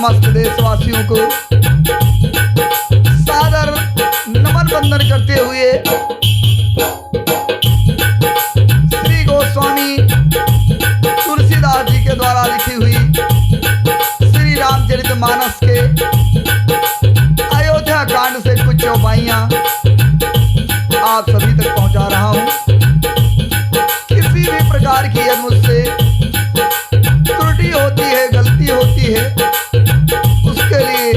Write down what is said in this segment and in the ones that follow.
समस्त देशवासियों को सादर नमन वंदन करते हुए श्री गोस्वामी तुलसीदास जी के द्वारा लिखी हुई श्री रामचरितमानस के अयोध्या कांड से कुछ चौपाइयां आप सभी तक पहुंचा रहा हूं। किसी भी प्रकार की यदि मुझसे त्रुटि होती है, गलती होती है, उसके लिए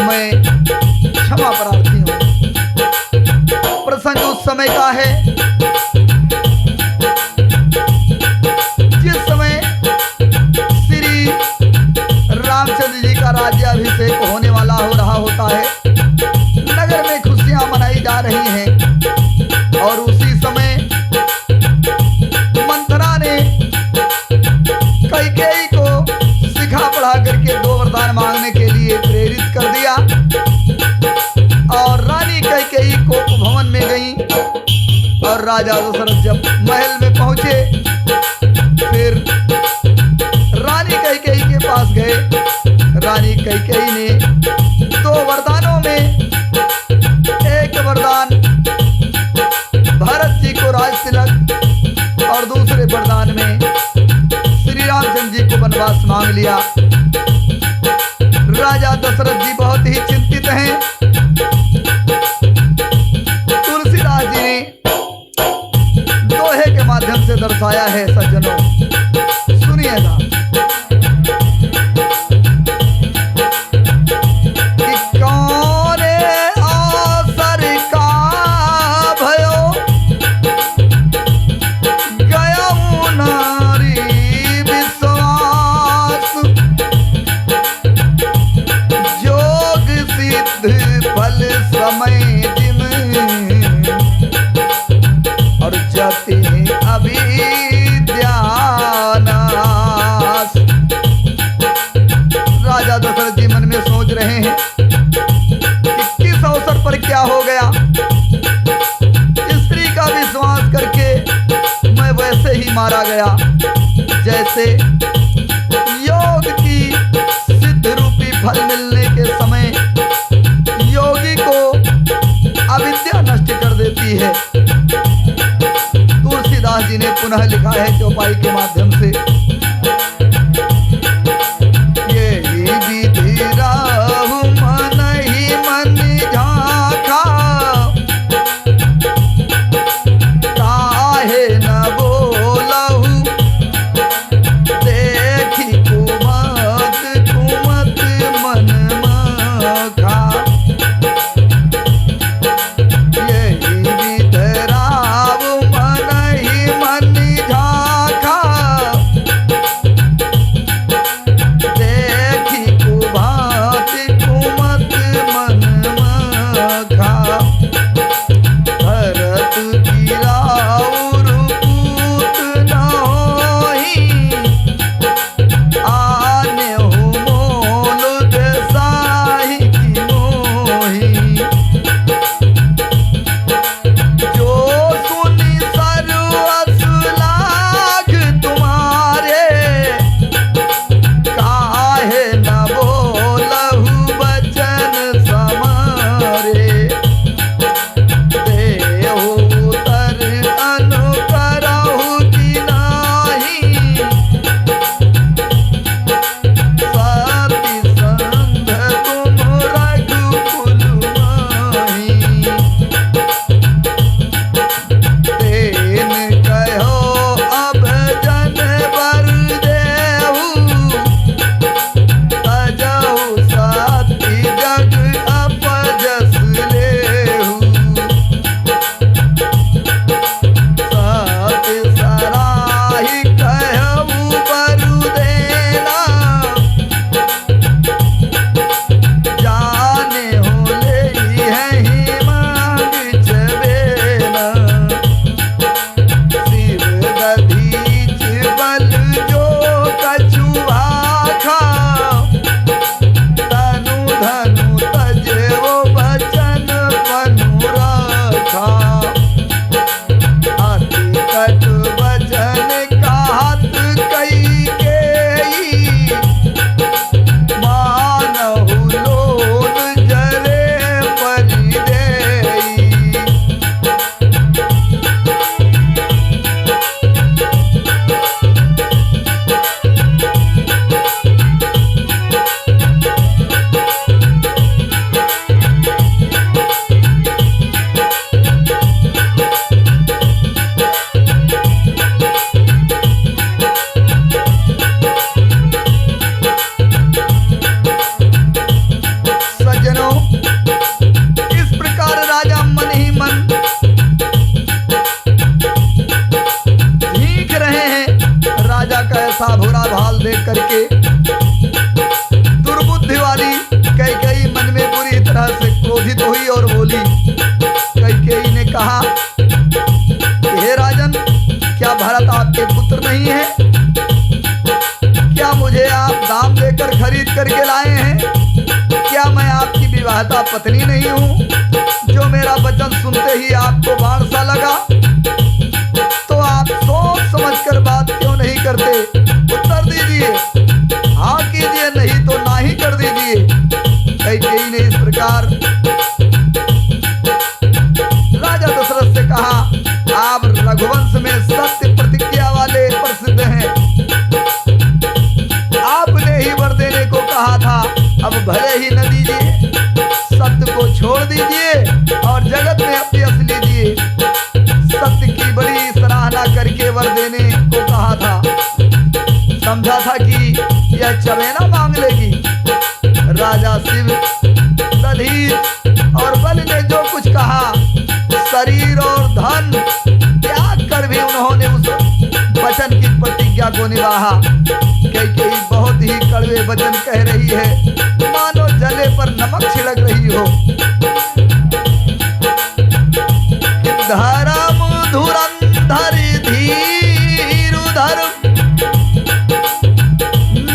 मैं क्षमा प्रार्थी हूं। प्रसंग उस समय का है जिस समय श्री रामचंद्र जी का राज्याभिषेक होने वाला हो रहा होता है। नगर में खुशियां मनाई जा रही हैं और उसी समय मंथरा ने कैकेयी को सिखा पढ़ा करके 2 वरदान मांगने के लिए प्रेरित कर दिया और रानी कैकेयी को भवन में गई और राजा दशरथ जब महल में पहुंचे फिर रानी कैकेयी के पास गए। रानी कैकेयी ने 2 वरदानों में एक वरदान भरत जी को राज तिलक और दूसरे वरदान में श्री रामचंद्र जी को वनवास मांग लिया। राजा दशरथ जी बहुत ही चिंतित हैं। तुलसीदास जी ने दोहे के माध्यम से दर्शाया है सज्जनों, सुनिएगा। राजा दशरथ जी मन में सोच रहे हैं कि किस अवसर पर क्या हो गया। स्त्री का विश्वास करके मैं वैसे ही मारा गया जैसे योग की सिद्ध रूपी फल मिलने के समय योगी को अविद्या नष्ट कर देती है। तुलसीदास जी ने पुनः लिखा है चौपाई के माध्यम से, भाल देख करके दुर्बुद्धि वाली कैकेयी मन में बुरी तरह से क्रोधित हुई और बोली। कैकेयी ने कहा, हे राजन, क्या भरत आपके पुत्र नहीं है? क्या मुझे आप दाम देकर खरीद करके लाए हैं? क्या मैं आपकी विवाहिता पत्नी नहीं हूँ जो मेरा वचन सुनते ही आपको बाण सा लगा? तो आप सोच समझकर बात क्यों नहीं करते? उत्तर दीजिए, हाँ कीजिए, नहीं तो ना ही कर दीजिए। कैकेयी ने इस प्रकार राजा दशरथ से कहा, आप रघुवंश में सत्य प्रतिज्ञा वाले प्रसिद्ध हैं। आपने ही वर देने को कहा था, अब भले ही न दीजिए, सत्य को छोड़ दीजिए और जगत में अभ्यस लीजिए। सत्य की बड़ी सराहना करके वर देने को कहा था। समझा था कि यह चवेना मांग लेगी। राजा शिव, दधीच और बलि ने जो कुछ कहा, शरीर और धन त्याग कर भी उन्होंने उस वचन की प्रतिज्ञा को निभाया। कैकेयी बहुत ही कड़वे वचन कह रही है, मानो जले पर नमक छिड़क रही हो। धर्म धुरंधर धीरुधर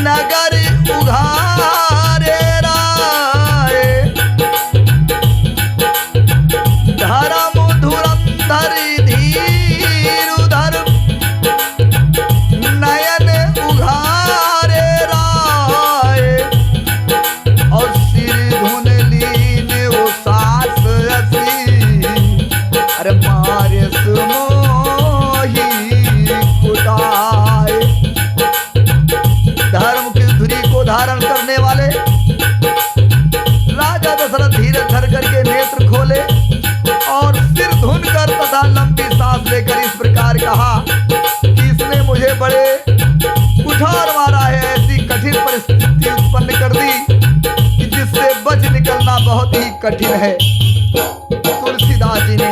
नगर उघारे राय। धर्म धुरंधर धीरुधर नयन उघारे राय। और सिर धुन लीन वो सास असी, अरे मारे सुमोही कुटाए। धर्म की धुरी को धारण करने वाले राजा दशरथ धीरज धर करके नेत्र खोले और सिर धुन कर तथा लंबी सांस लेकर इस प्रकार कहा कि इसने मुझे बड़े कुठार मारा है, ऐसी कठिन परिस्थिति उत्पन्न कर दी कि जिससे बच निकलना बहुत ही कठिन है। तुलसीदास जी ने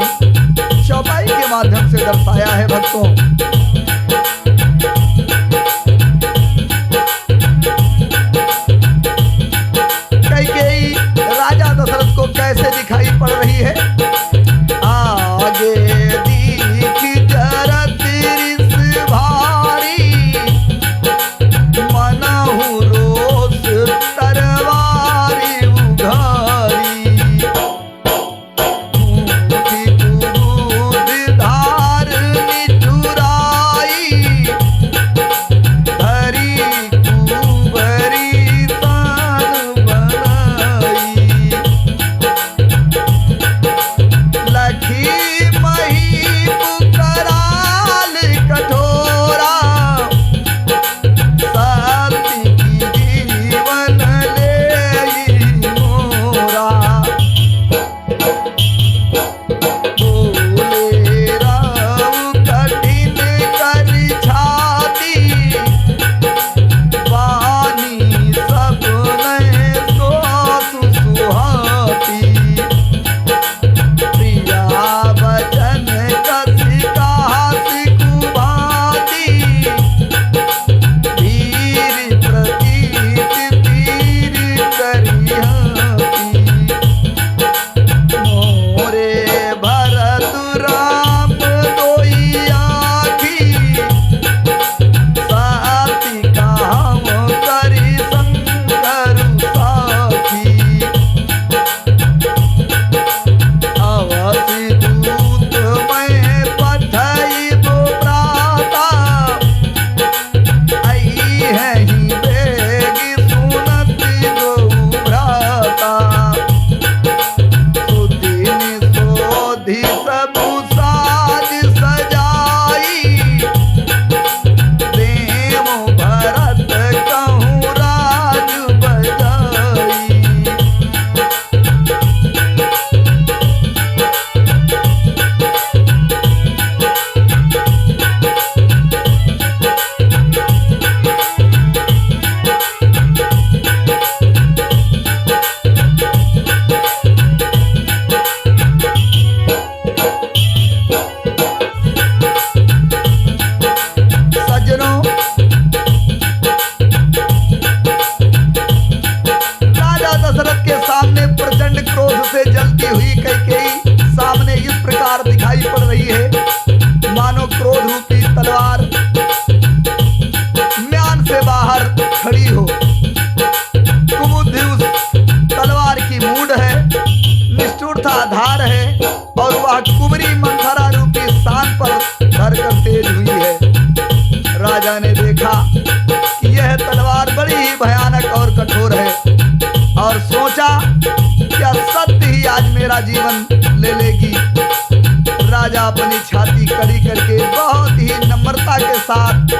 चौपाई के माध्यम से दर्शाया है भक्तों। कैकेयी राजा दशरथ को कैसे दिखाई पड़ रही है? आगे दीख जरत रिस भारी, मनहु रोष तरवारी उघारी। धार निठुरा क्रोध रूपी तलवार म्यान से बाहर खड़ी हो। कुबुद्धि उस तलवार की मूड है, निष्ठुरता धार है और वह कुबरी मंथरा रूपी शान पर धरकर तेज हुई है। राजा ने देखा कि यह तलवार बड़ी ही भयानक और कठोर है और सोचा क्या सत्य ही आज मेरा जीवन ले लेगी। राजा अपनी छाती कड़ी करके बहुत ही नम्रता के साथ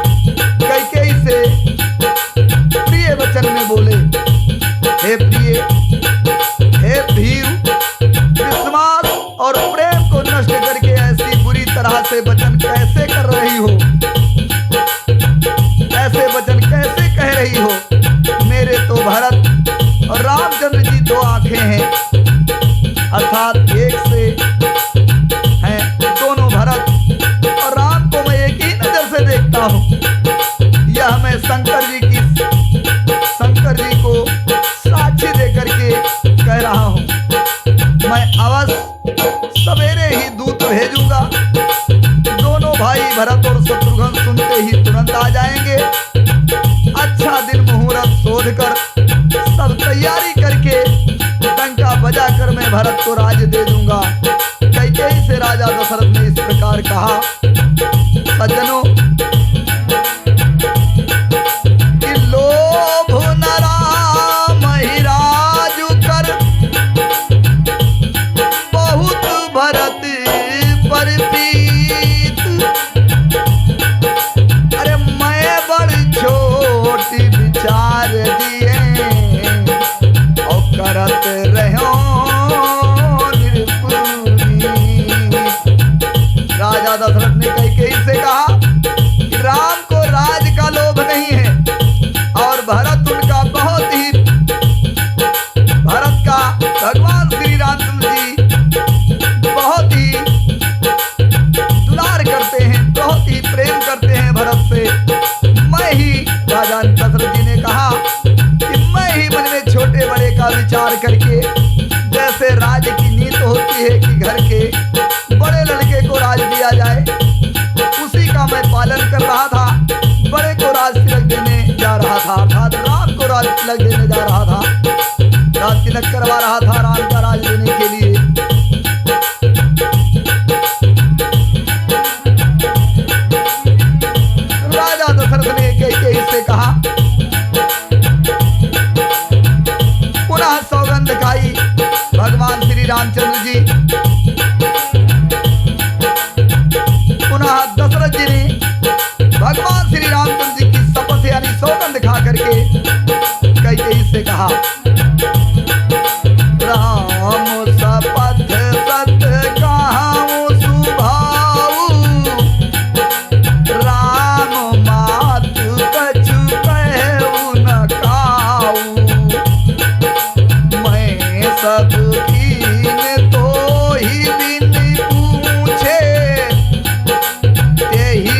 कैकेयी से प्रिय वचन में बोले, हे प्रिय, हे भीर, विश्वास और प्रेम को नष्ट करके ऐसी बुरी तरह से वचन कैसे कर रही हो, ऐसे वचन कैसे कह रही हो। मेरे तो भरत और रामचंद्र जी दो आंखें हैं, अर्थात एक से हैं दोनों भरत और राम को मैं एक ही नजर से देखता हूँ। यह मैं शंकर जी को साक्षी देकर के कह रहा हूँ। मैं अवश्य सवेरे ही दूत भेजूंगा। दोनों भाई भरत और शत्रुघ्न सुनते ही तुरंत आ जाएंगे। अच्छा दिन मुहूर्त शोध कर सब तैयारी करके डंका बजाकर मैं भरत को राज दे दूंगा। कैकेयी से राजा दशरथ ने इस प्रकार कहा। सज्जनों, कि लोभ न राम ही राजु कर, बहुत भरत पर प्रीत। अरे मैं बड़ छोटी विचार दिए और करत रहो निरपुनी। राजा दशरथ ने कैकेयी से कहा कि राम को राज का लोभ नहीं है और भरत उनका बहुत ही, भरत का भगवान श्री रामचंद्र जी बहुत ही दुलार करते हैं, बहुत ही प्रेम करते हैं भरत से। मैं ही, राजा दशरथ जी ने कहा कि मैं ही मन में छोटे बड़े का विचार करके, जैसे राज की नीति होती है कि घर के बड़े लड़के को राज दिया जाए, उसी का मैं पालन कर रहा था। बड़े को राज तिलक देने जा रहा था, अर्थात राम को राज तिलक देने जा रहा था। राज तिलक करवा रहा था राम का राज देने के लिए। राजा दशरथ ने कैकेयी से कहा, पुनः सौगंध खाई भगवान श्री रामचंद्र जी। पुनः दशरथ जी ने भगवान श्री रामचंद्र जी की शपथ यानी सौगंध खा करके कैकेयी से कहा, राम शपथ सत्य कहाऊं सुभाऊ, राम मातु कछु कहूं न काऊ। मैं सब कीन तो ही बिन पूछे, तेहि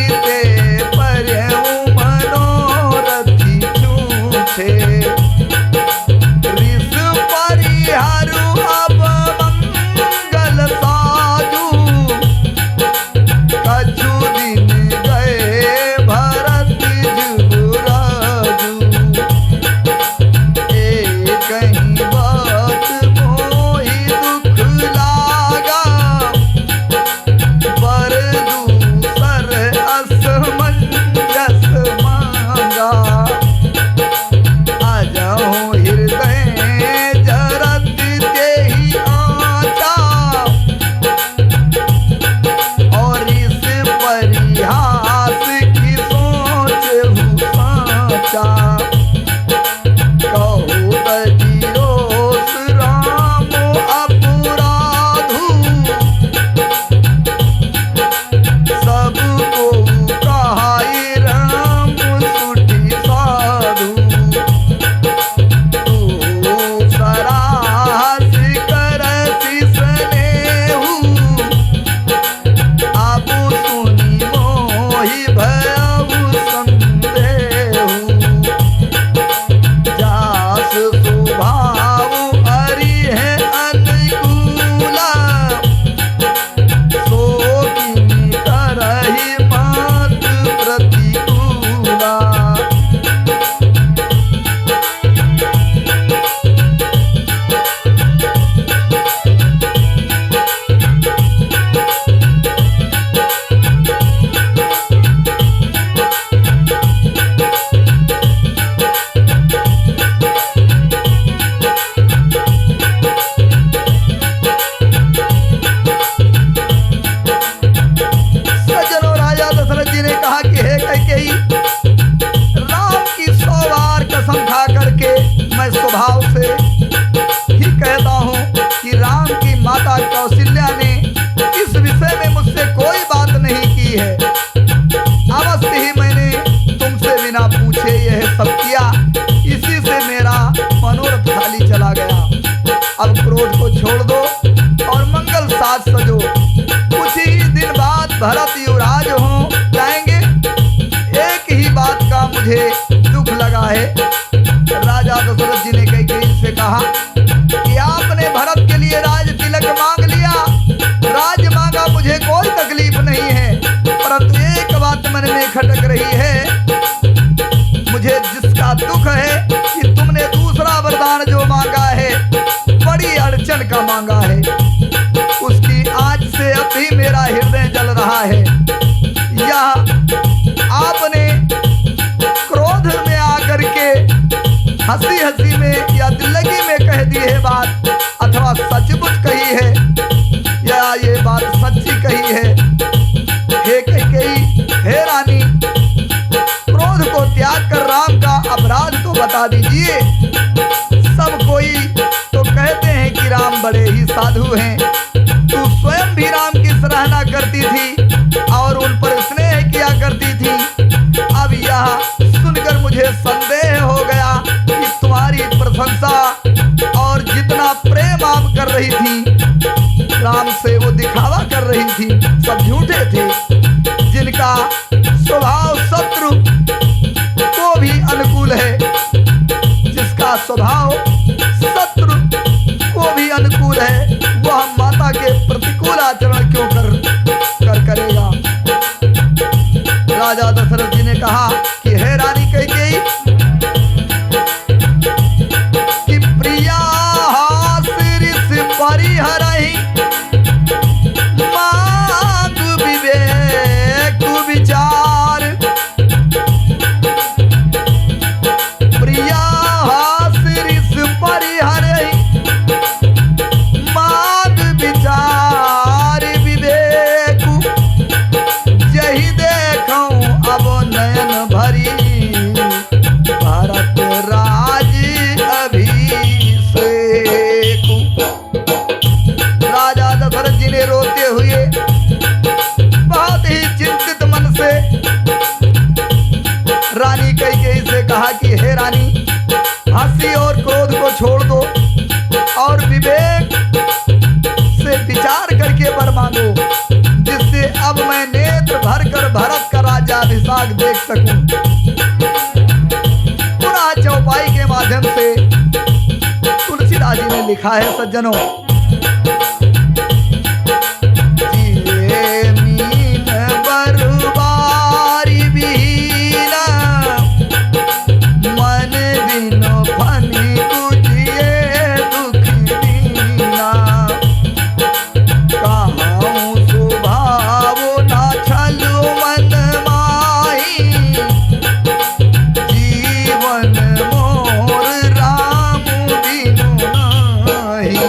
मुझे दुख लगा है। राजा दशरथ जी ने कैकेयी से कहा कि आपने भरत के लिए राज तिलक मांग लिया, राज मांगा, मुझे कोई तकलीफ नहीं है, परंतु एक बात मन में खटक रही है, मुझे जिसका दुख है कि तुमने दूसरा वरदान जो मांगा है बड़ी अड़चन का मांगा है, उसकी आज से अब भी मेरा हृदय जल रहा है। यह आपने क्रोध में आकर के हंसी हंसी में या दिल्लगी में कह दी है बात, अथवा सचमुच कही है या ये बात सच्ची कही है। हे कैकेयी, हे रानी, क्रोध को त्याग कर राम का अपराध तो बता दीजिए। सब कोई तो कहते हैं कि राम बड़े ही साधु हैं, तू स्वयं भी राम की सराहना करती थी और उन पर स्नेह किया करती थी। अब यह सुनकर मुझे संदेह हो गया कि तुम्हारी प्रशंसा और जितना प्रेम आप कर रही थी राम से, वो दिखावा कर रही थी, सब झूठे थे। जिनका स्वभाव शत्रु को भी अनुकूल है, जिसका स्वभाव शत्रु को भी अनुकूल है, वह माता के प्रतिकूल आचरण क्यों करेगा। राजा दशरथ जी ने कहा कि हे रानी कैकेयी, कि प्रिया शिरीष परिहरहि मांग विवेक विचार, प्रिया शिरीष परिहरहि मांग विचार विवेक, यही देखूं अब नयन भरी भरत राज अभिषेक। राजा दशरथ जी ने रोते हुए बहुत ही चिंतित मन से रानी कैकेयी से कहा कि हे रानी, हंसी और क्रोध को छोड़ दो और विवेक से विचार करके वर मांगो, जिससे अब मैं नेत्र भर कर भरत का राज्याभिषेक देख सकूं। पुनः चौपाई के माध्यम से तुलसीदास जी ने लिखा है, सज्जनों, जिए मीन बरुबारी बीना, मन बिनो फनी कुजिए दुख दीना, कहाऊं स्वभाव ना छलु मन माही, जीवन मोर राम बिनु नाही।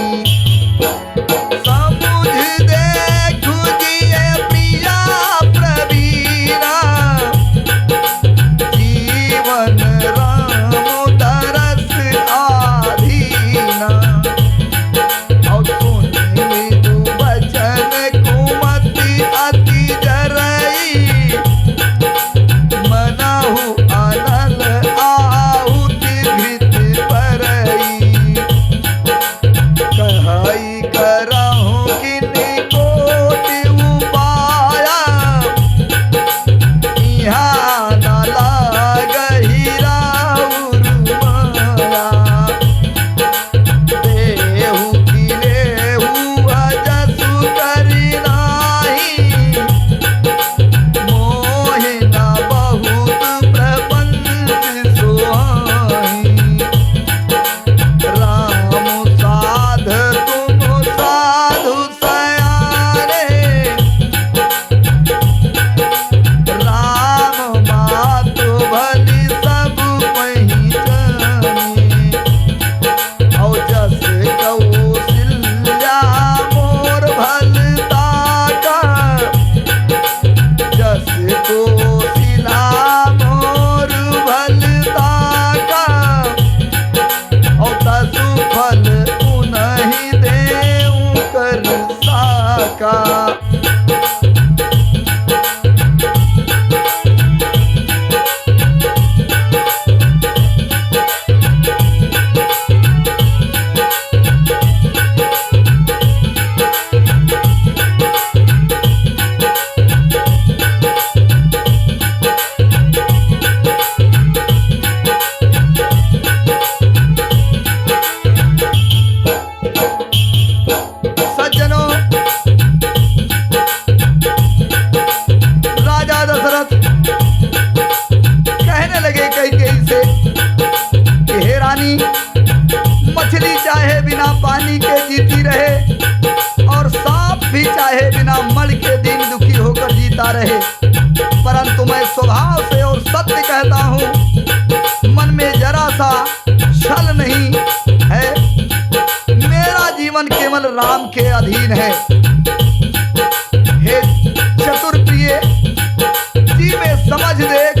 जवानी के जीती रहे और सांप भी चाहे बिना मल के दिन दुखी होकर जीता रहे, परंतु मैं स्वभाव से और सत्य कहता हूँ, मन में जरा सा छल नहीं है। मेरा जीवन केवल राम के अधीन है। हे चतुर प्रिय जी में समझ देख,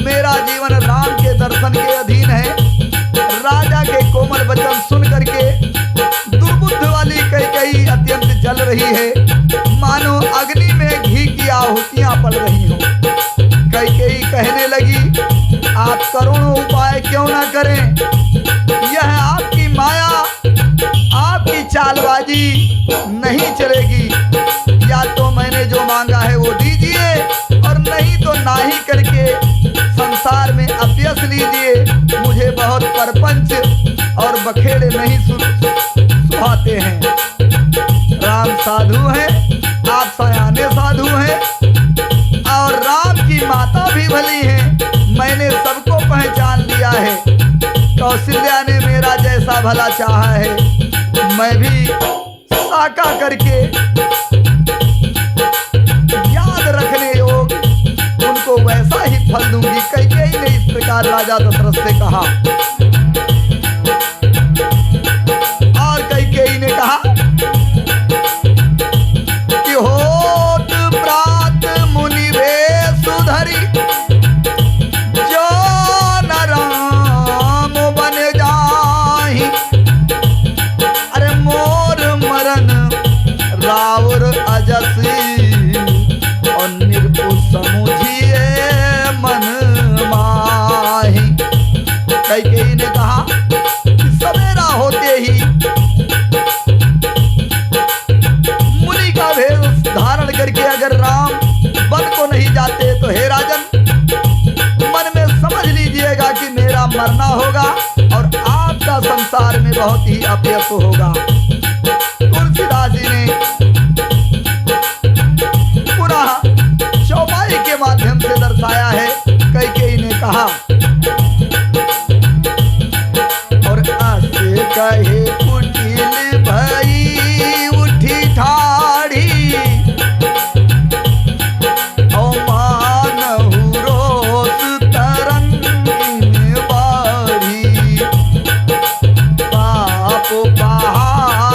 मेरा जीवन राम के दर्शन के अधीन है। राजा के कोमल वचन सुन करके दुर्बुद्ध वाली कैकेयी अत्यंत जल रही है, मानो अग्नि में घी की आहुतियां पड़ रही हो। कैकेयी कहने लगी, आप करोड़ों उपाय क्यों ना करें, यह आपकी माया, आपकी चालबाजी नहीं चलेगी। या तो मैंने जो मांगा है वो दीजिए, और नहीं तो नाही करके संसार में अपयश लीजिए। मुझे बहुत परपंच और बखेड़े नहीं सुहाते हैं। राम साधु हैं, आप सयाने साधु हैं, और राम की माता भी भली है। मैंने सबको पहचान लिया है। कौशल्या ने मेरा जैसा भला चाहा है, मैं भी साका करके याद रखने योग उनको वैसा ही फल दूंगी। कैकेयी ने इस प्रकार राजा दशरथ से कहा, और कैकेयी ने कहा कि होत प्रात मुनि भेष धरि, जो न राम बन जाहि। अरे मोर मरन राउर अजसी, और निर्भु समुझिए मन माही। कैकेयी ने कहा कि सवेरा होते ही मुनि का भेष धारण करके अगर राम वन को नहीं जाते तो हे राजन, मन में समझ लीजिएगा कि मेरा मरना होगा और आपका संसार में बहुत ही अपयश होगा। तुलसीदास जी ने पुनः चौपाई के माध्यम से दर्शाया है। कैकेयी ने कहा, और ऐसे कहे कुटिल भई उठी ठाड़ी, औ मानहु रोष तरंगिन बाढ़ी। पाप पहाड़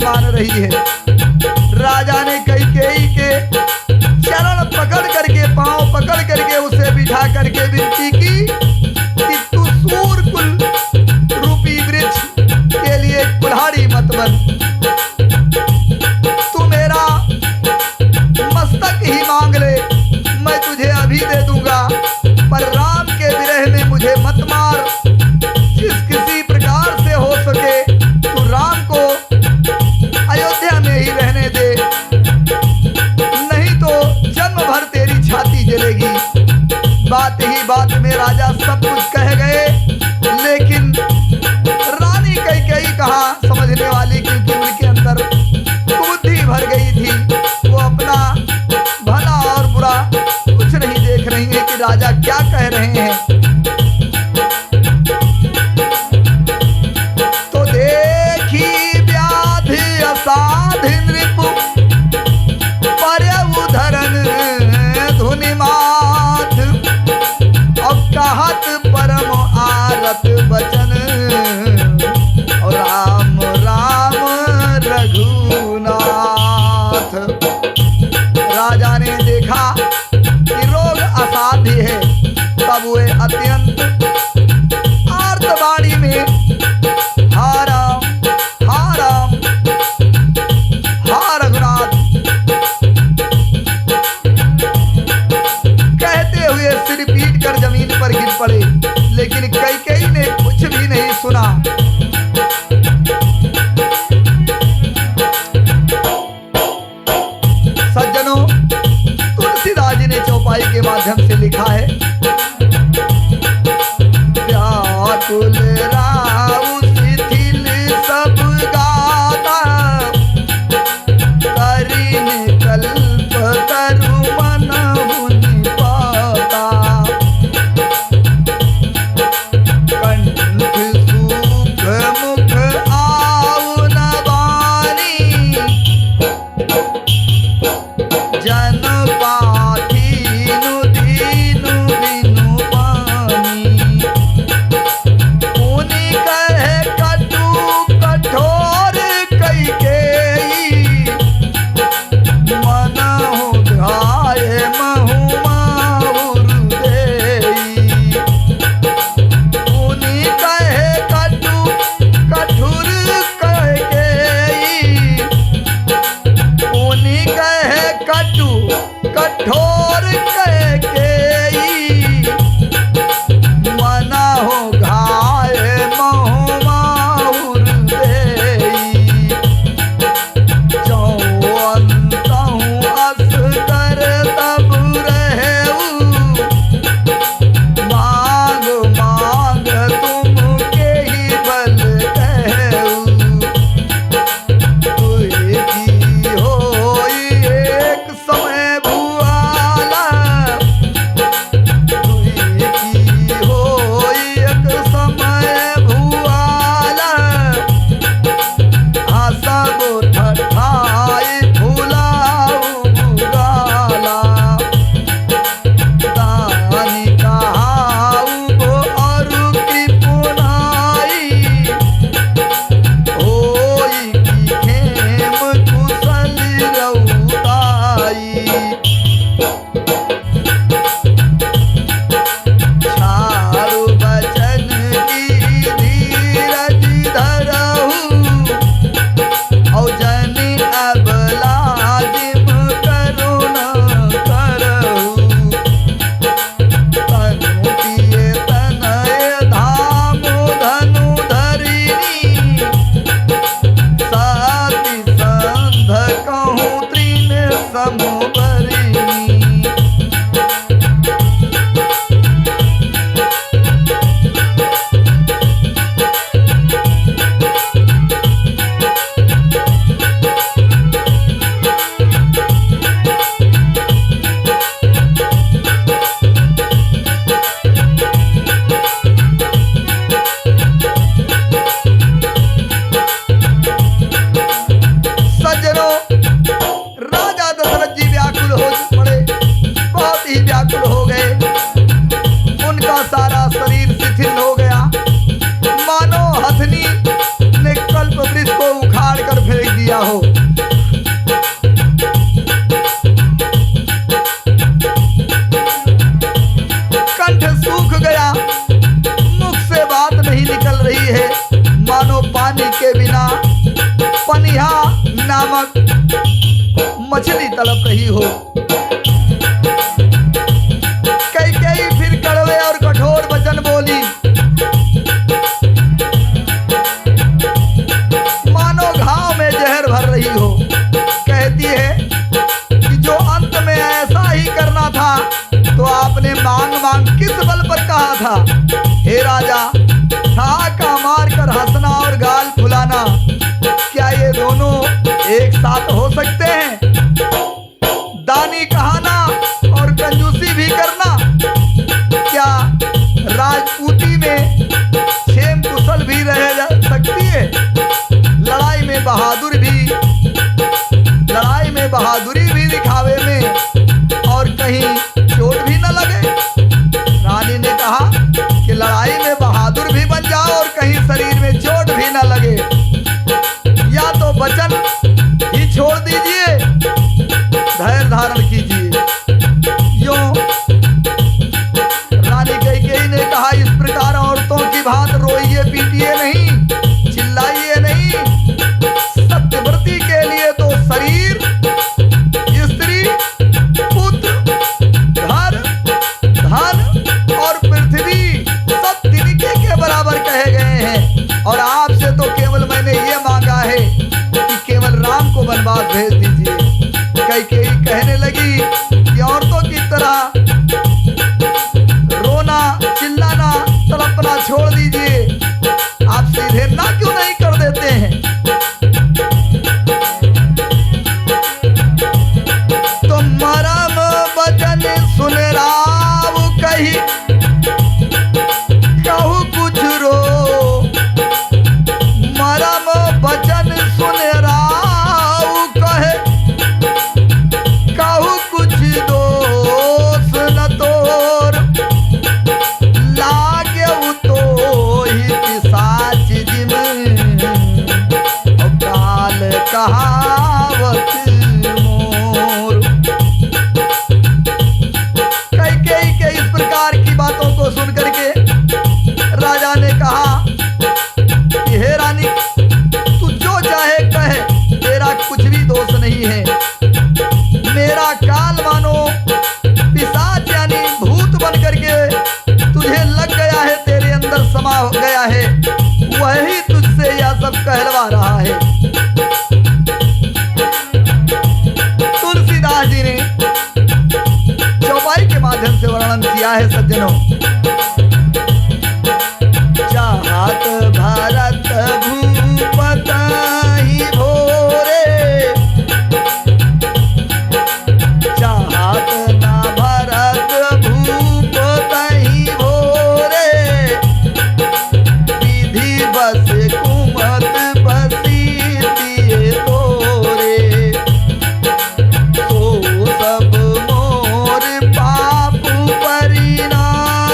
मान रही है। राजा ने कैकेयी के चरण पकड़ करके, पांव पकड़ करके उसे बिठा करके विनती की कि तू सूरकुल रूपी वृक्ष के लिए कुल्हाड़ी मत बन, तू मेरा मस्तक ही मांग ले, मैं तुझे अभी दे दूंगा, पर राम के विरह में मुझे मत मार। जिस किसी प्रकार से हो सके तू राम को अयोध्या में ही रहने दे, नहीं तो जन्म भर तेरी छाती जलेगी। बात ही बात में राजा सब कुछ कह गए, लेकिन रानी कैकेयी कहाँ समझने वाली, क्योंकि उनके अंदर बुद्धि भर गई थी। वो अपना भला और बुरा कुछ नहीं देख रही है कि राजा क्या कह रहे हैं। तो देखी व्याधि असाधि नृपु पर्यउ धरन धुनि माथ, अब कहत परम आरत बचन, और राम राम रघुनाथ। राजा ने देखा कि रोग असाध्य है, तब वे अत्यंत आर्तवाणी में हा राम हा राम हा रघुनाथ कहते हुए सिर पीट कर जमीन पर गिर पड़े, लेकिन कैकेयी ने कुछ भी नहीं सुना। सज्जनों, तुलसीदास जी ने चौपाई के माध्यम से लिखा है, व्याकुल राउ शिथिल सब गाता, करिन कल्प तरु मन हुनि पाता, कंठ सूख मुख आउ न बानी, जन पाथीनु दीनु बिनु पानी, पनिहा नामक मछली तड़प रही हो। कैकेयी फिर कड़वे और कठोर वचन बोली, मानो घाव में जहर भर रही हो। कहती है कि जो अंत में ऐसा ही करना था तो आपने मांग मांग किस बल पर कहा था। हे राजा, ठहाका मार कर हंसना और गाल फुलाना, क्या ये दोनों एक साथ हो सकते हैं? दानी कहाना और कंजूसी भी करना, क्या राजपूती में क्षेम कुशल भी रह जा सकती है? लड़ाई में बहादुरी भी दिखावे में और कहीं चोट भी न लगे। रानी ने कहा कि लड़ाई में बहादुर भी बन जाओ और कहीं शरीर में चोट भी न लगे, या तो वचन ही छोड़ दीजिए, धैर्य धारण कीजिए। यूं रानी कैकेयी ने कहा, इस प्रकार औरतों की भांति रोइए पीटिए नहीं, चिल्लाइए नहीं। सत्यव्रती के लिए तो शरीर, स्त्री, पुत्र, घर, धन और पृथ्वी सब तिनके के बराबर कहे गए हैं, और आपसे तो केवल मैंने ये मांगा है कि केवल राम को वनवास भेज दीजिए। कैकेयी कहने लगी कि औरतों की तरह रोना, चिल्लाना, तड़पना छोड़ दीजिए, आप सीधे ना क्यों नहीं कर देते हैं? तो मरम वचन सुन राव कही, कहू कुछ रो। मरम वचन सुन राव कहे, कहू कुछ दोष न तोर। लागे तो ही पिशाच जिम, और काल कहावत मोर। कैकेयी के इस प्रकार की बातों को सुन करके राजा ने कहा कि हे रानी, तू जो चाहे कहे, तेरा कुछ भी दोष नहीं है। मेरा काल मानो पिशाच यानी भूत बन करके तुझे लग गया है, तेरे अंदर समा गया है, वही तुझसे यह सब कहलवा रहा है। तुलसीदास जी ने चौपाई के माध्यम से वर्णन किया है सज्जनों। चाहत भारत भूपत ही भोरे, चाहत ना भारत भूपत ही भोरे। विधि बस कुमत बसी दिए तोरे, तो सब मोर पाप परिणाम।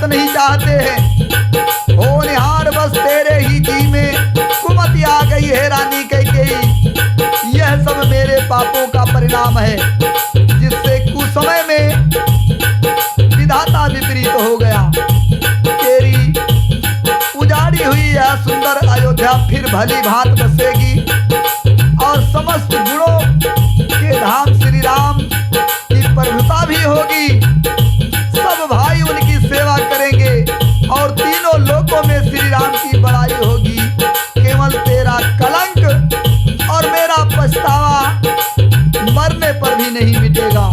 नहीं चाहते हैं। होनहार बस तेरे ही जी में कुमति आ गई है रानी कैकेयी। यह सब मेरे पापों का परिणाम है, जिससे कुछ समय में विधाता विपरीत हो गया। तेरी उजाड़ी हुई यह सुंदर अयोध्या फिर भली भांत बसेगी और समस्त गुणों के धाम श्री राम की प्रभुता भी होगी। सब भाई उनकी सेवा करेंगे और तीनों लोकों में श्री राम की बड़ाई होगी। केवल तेरा कलंक और मेरा पछतावा मरने पर भी नहीं मिटेगा।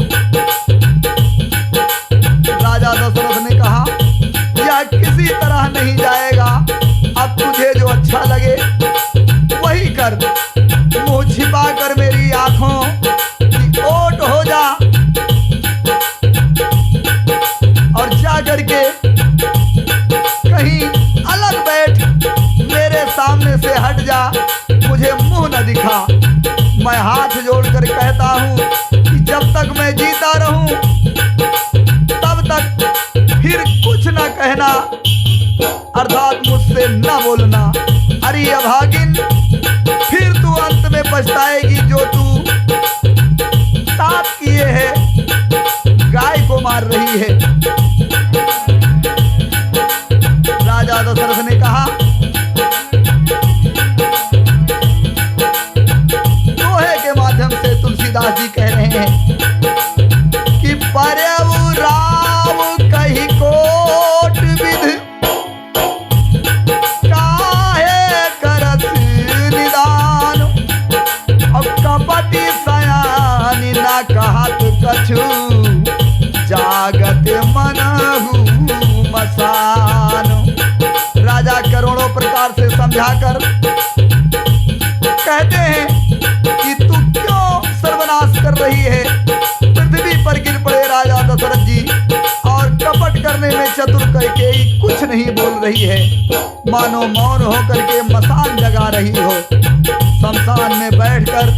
राजा दशरथ ने कहा, यह किसी तरह नहीं जाएगा। अब तुझे जो अच्छा लगे वही कर। मुंह छिपा कर मेरी आंखों की ओट हो जा और जा करके कहीं अलग बैठ, मेरे सामने से हट जा, मुझे मुंह न दिखा। मैं हाथ जोड़कर कहता हूं कि जब तक मैं जीता रहूं तब तक फिर कुछ न कहना, अर्थात मुझसे न बोलना। अरे अभागिन, फिर तू अंत में पछताएगी जो तू ताप किए है, गाय को मार रही है। राजा दशरथ ने कहा, दोहे के माध्यम से तुलसीदास जी कह रहे हैं कि पर्यवु राव कही कोट विध, काहे करत निदान। अब कपटी सयानी ना कहत कछु, जागत मनहु मसान। राजा करोड़ों प्रकार से समझाकर कहते हैं कि तू क्यों सर्वनाश कर रही है। पृथ्वी पर गिर पड़े राजा दशरथ जी और कपट करने में चतुर कैकेयी कुछ नहीं बोल रही है, मानो मौन होकर के मसान जगा रही हो। शमशान में बैठकर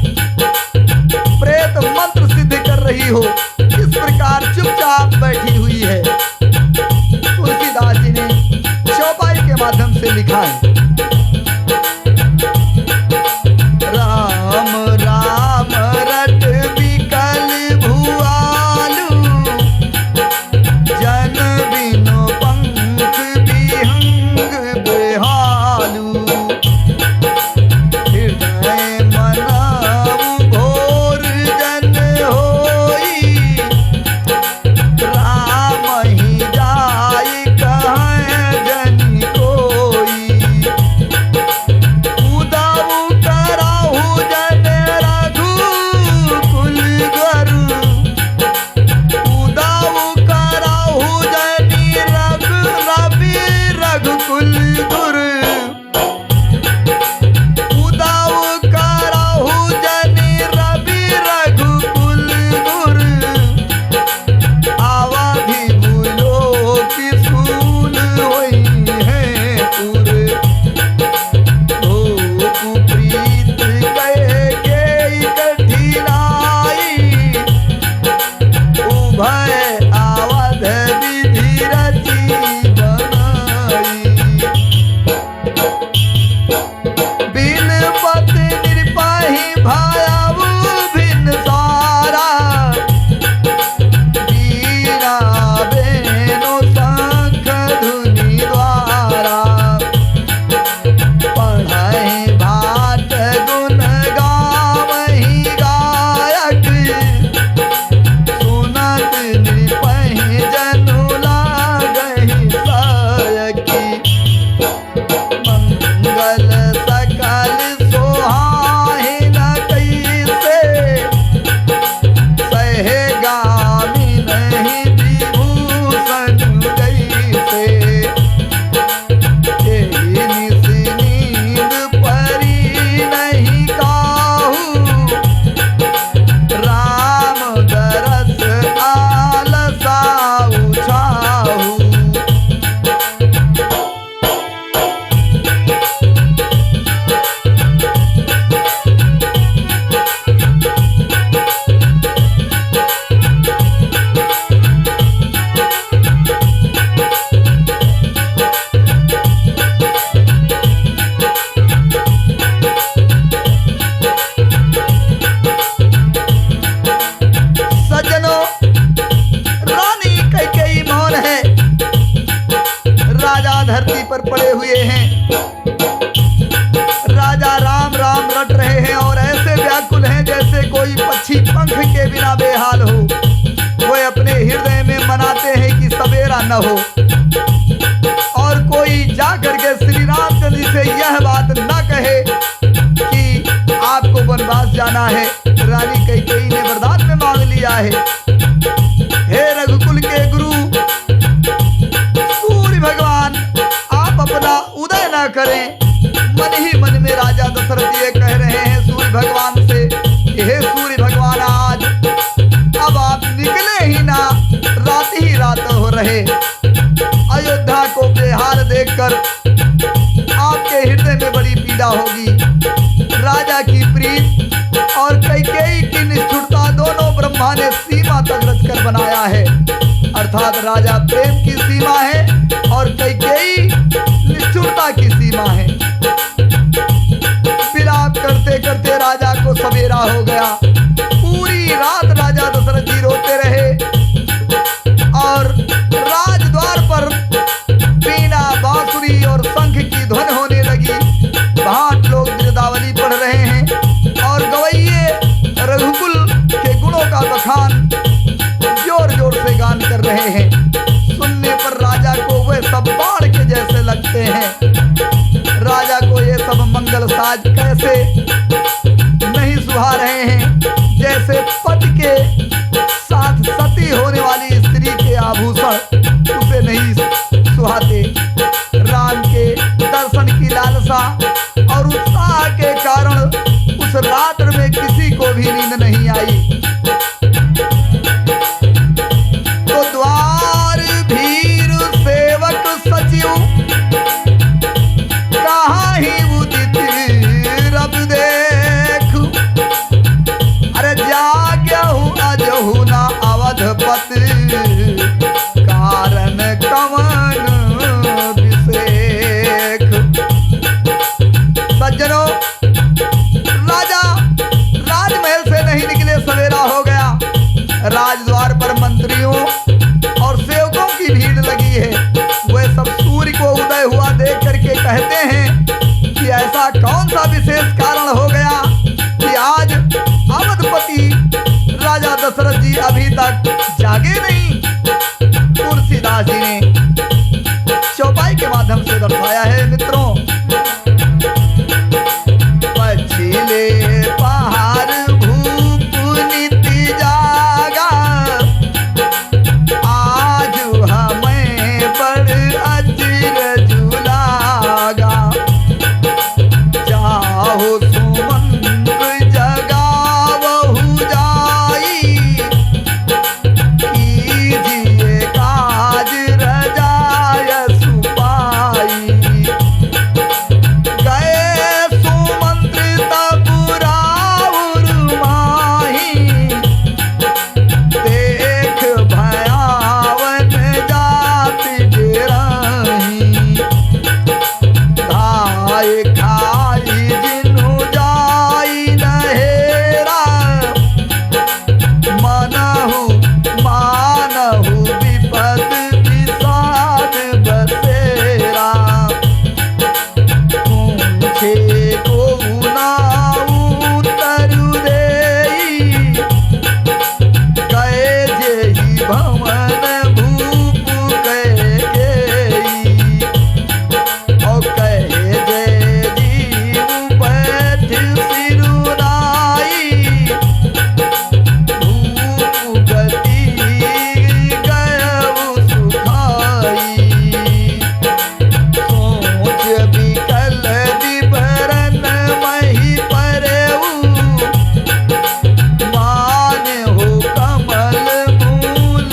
प्रेत मंत्र सिद्ध कर रही हो, इस प्रकार चुपचाप बैठी हुई है। तुलसीदास जी ने चौपाई के माध्यम से लिखा है, राम राम रट विकल भुआलु, जन बिनु पंख विहंग बेहालू। हृदय मनऊ घोर जन होई, राम ही जाय कहाँ जन कोई। उदाऊ कराहु जन रघुकुल गुरु, उदाऊ कराहु जनि रवि रघुकुल गुरु। उदाऊ कराहु जनि रवि रघुकुल गुरु, आवाधि भूलो की सूल होई है पुर। भूप प्रीत कहे के कठिनाई, उभय आवध विधि रची बनाई। बिन पत निरपहि भायउ भिन सारा, बीना बेनु शंख धुनि द्वारा। पढ़हि भाट गुण गावहि गायक, सुनत पर पड़े हुए हैं। राजा राम राम रट रहे हैं और ऐसे व्याकुल हैं जैसे कोई पक्षी पंख के बिना बेहाल हो। वो अपने हृदय में मनाते हैं कि सवेरा न हो, और कोई जाकर के श्री रामचंद्र जी से यह बात न कहे कि आपको वनवास जाना है। रानी कैकेयी ने वरदान में मांग लिया है, हे रघुकुल के गुरु सूर्य भगवान, आप अपना उदय न करें। मन ही मन में राजा दशरथ ये कह रहे हैं सूर्य भगवान से कि हे सूर्य भगवान, आज अब आप निकले ही ना, रात ही रात हो रहे। अयोध्या को बेहाल देखकर आपके हृदय में बड़ी पीड़ा होगी। राजा की प्रीत और कैकेयी की निष्ठुरता दोनों ब्रह्मा ने सीमा तक रचकर बनाया है। अर्थात राजा प्रेम की सीमा है और कैकेयी निष्ठुरता की सीमा है। विलाप करते करते राजा को सवेरा हो गया। पूरी रात राजा दशरथ जी रोते रहे और राजद्वार पर वीणा बांसुरी और शंख की ध्वनि होने लगी। भाट लोग गिरदावली पढ़ रहे हैं और गवैये रघुकुल के गुणों का बखान जोर जोर से गान कर रहे हैं। सुनने पर राजा को वे सब बाण के जैसे लगते हैं। राजा को ये सब मंगल साज कैसे नहीं सुहा रहे हैं, जैसे पति के साथ सती होने वाली स्त्री के आभूषण उसे नहीं सुहाते। राम के दर्शन की लालसा और उत्साह के कारण उस रात्र में किसी को भी नींद नहीं आई। तो द्वार भीर सेवक सचिव कहाँ ही उदित रब देख, अरे जाग्यहु अजहु ना अवधपत, कारण कवन विषेख। सज्जनों, राजा राजमहल से नहीं निकले, सवेरा हो गया। राजद्वार पर मंत्रियों और सेवकों की भीड़ लगी है। वे सब सूर्य को उदय हुआ देख करके कहते हैं कि ऐसा कौन सा विशेष कारण हो गया कि आज अवधपति राजा दशरथ जी अभी तक जागे नहीं। तुलसीदास जी ने चौपाई के माध्यम से दर्शाया है। मित्रों, पछिले पहाड़ भूप नीति जागा, आज हमें बड़ अचरज लागा। जाहो सुमंत्र जगावहु जाई, कीजिए काज रजाय सुपाई। गए सुमंत्र तब राउर माही, देख भयावन जाति डेराही। खाए खाई जिन्हु जाई नहेरा, मनहु मानहु विपद विषाद बसेरा। पूछे को ना उतरु देई, गए जेहि भवन भूप कैकेयी। और कहे जय जीव बैठ सिरुनाई, भूप गति गयउ सुखाई। सोच विकल विभरन मही परेऊ, मान हो कमल मूल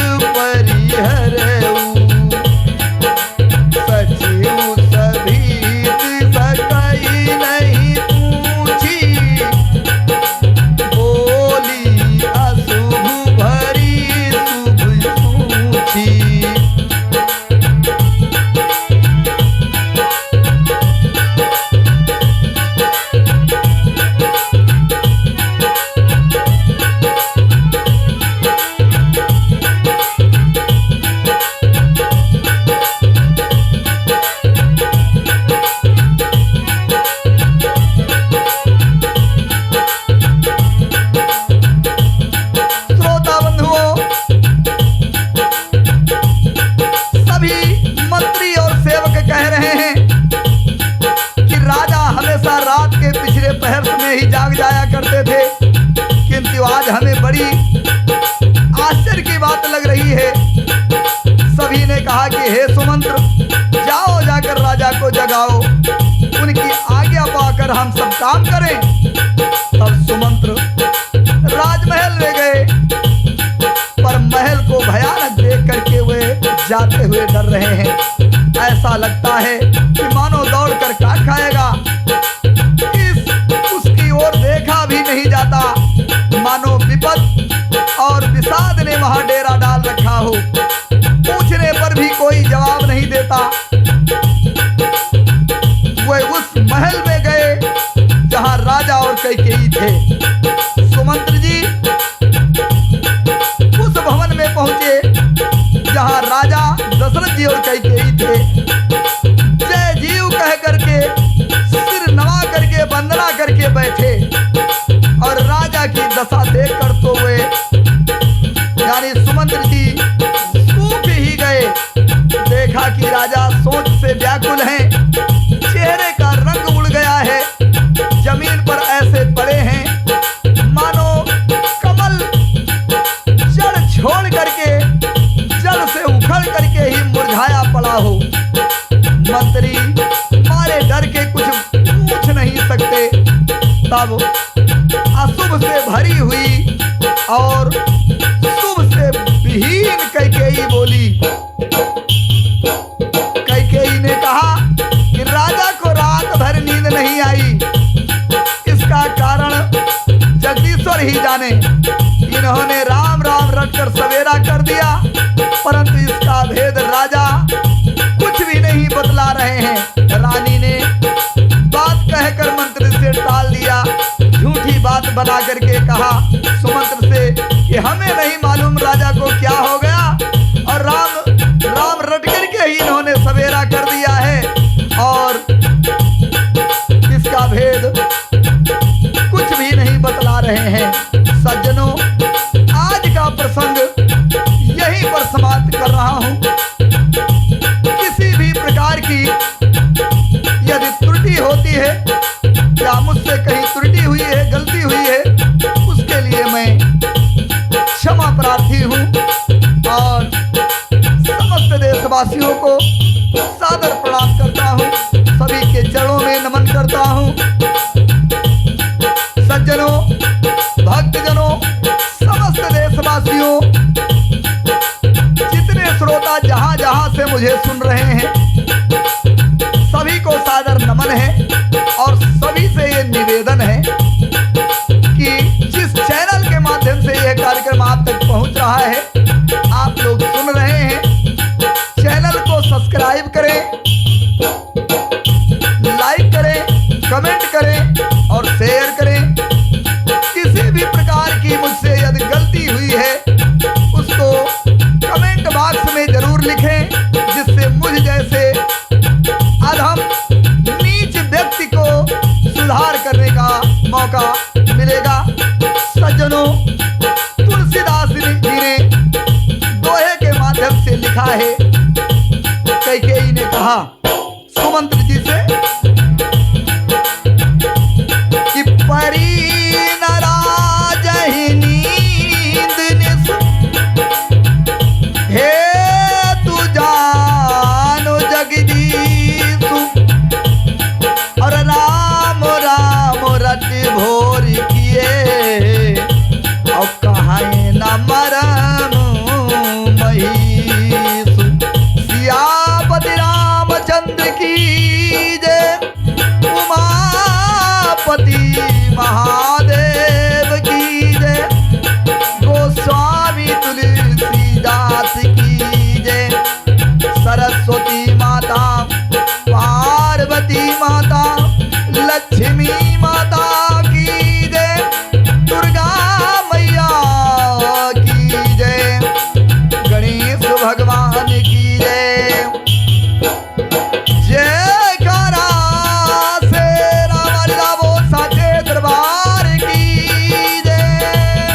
को जगाओ, उनकी आज्ञा पाकर हम सब काम करें। तब सुमंत्र राजमहल में गए, पर महल को भयानक देख करके वे जाते हुए डर रहे हैं। ऐसा लगता है कि मानो दौड़कर काट खाएगा। उसकी ओर देखा भी नहीं जाता, मानो विपद और विषाद ने वहां डेरा डाल रखा हो। पूछने पर भी कोई जवाब नहीं देता। वे उस महल में गए जहां राजा और कैकेयी थे। सुमंत्र जी उस भवन में पहुंचे जहां राजा दशरथ जी और कैकेयी थे। जय जीव कह करके सिर नवा करके वंदना करके बैठे, और राजा की दशा देखकर तो वे यानी सुमंत्र जी सूख ही गए। देखा कि राजा सोच से व्याकुल हैं, चेहरे का रंग उड़ गया है, जमीन पर ऐसे पड़े हैं मानो कमल जड़ छोड़ करके जड़ से उखड़ करके ही मुरझाया पड़ा हो। मंत्री मारे डर के कुछ पूछ नहीं सकते। तब अशुभ से भरी हुई और शुभ से विहीन कैकेयी बोली। कैकेयी ने कहा कि राजा को रात भर नींद नहीं आई, इसका कारण जगदीश्वर ही जाने। इन्होंने राम राम रटकर सवेरा कर दिया, परंतु इसका भेद राजा कुछ भी नहीं बतला रहे हैं। रानी ने बात कहकर मंत्री से टाल दिया, झूठी बात बना करके कहा सुमंत्र से कि हमें नहीं मालूम राजा को क्या हो गया, और राम राम रट करके ही इन्होंने सवेरा कर दिया है, और इसका भेद कुछ भी नहीं बतला रहे हैं। सज्जनों, आज का प्रसंग यहीं पर समाप्त कर रहा हूं। किसी भी प्रकार की यदि त्रुटि होती है या मुझसे कहीं त्रुटि हुई है, गलती हुई है, उसके लिए मैं क्षमा प्रार्थी हूं, और समस्त देशवासियों को सादर प्रणाम करता हूं, सभी के चरणों में नमन करता हूं। सज्जनों, भक्तजनों, समस्त देशवासियों, जितने श्रोता जहां जहां से मुझे सुन रहे हैं, सभी को सादर नमन है, और सभी से ये निवेदन है कि जिस चैनल के माध्यम से यह कार्यक्रम आप तक पहुंच रहा है, आप लोग सुन रहे हैं, चैनल को सब्सक्राइब करें, लाइक करें, कमेंट करें और शेयर करें। किसी भी प्रकार की मुझसे यदि गलती हुई है, उसको कमेंट बॉक्स में जरूर लिखें, जिससे मुझ जैसे अधम नीच व्यक्ति को सुधार करने का मौका मिलेगा। सज्जनों, तुलसीदास जी ने दोहे के माध्यम से लिखा है। कैकेयी ने कहा सुमंत्र जी से कि परी न राजहि नींद निस, हे तू जानो जगदीशु, और राम राम रट भोर किए, और कहां न मरम महीसु। सियापति रामचंद्र की जय, उमापति महादेव की जय, गोस्वामी तुलसीदास की जय, सरस्वती माता, पार्वती माता, लक्ष्मी माता की जय, दुर्गा मैया की जय, गणेश भगवान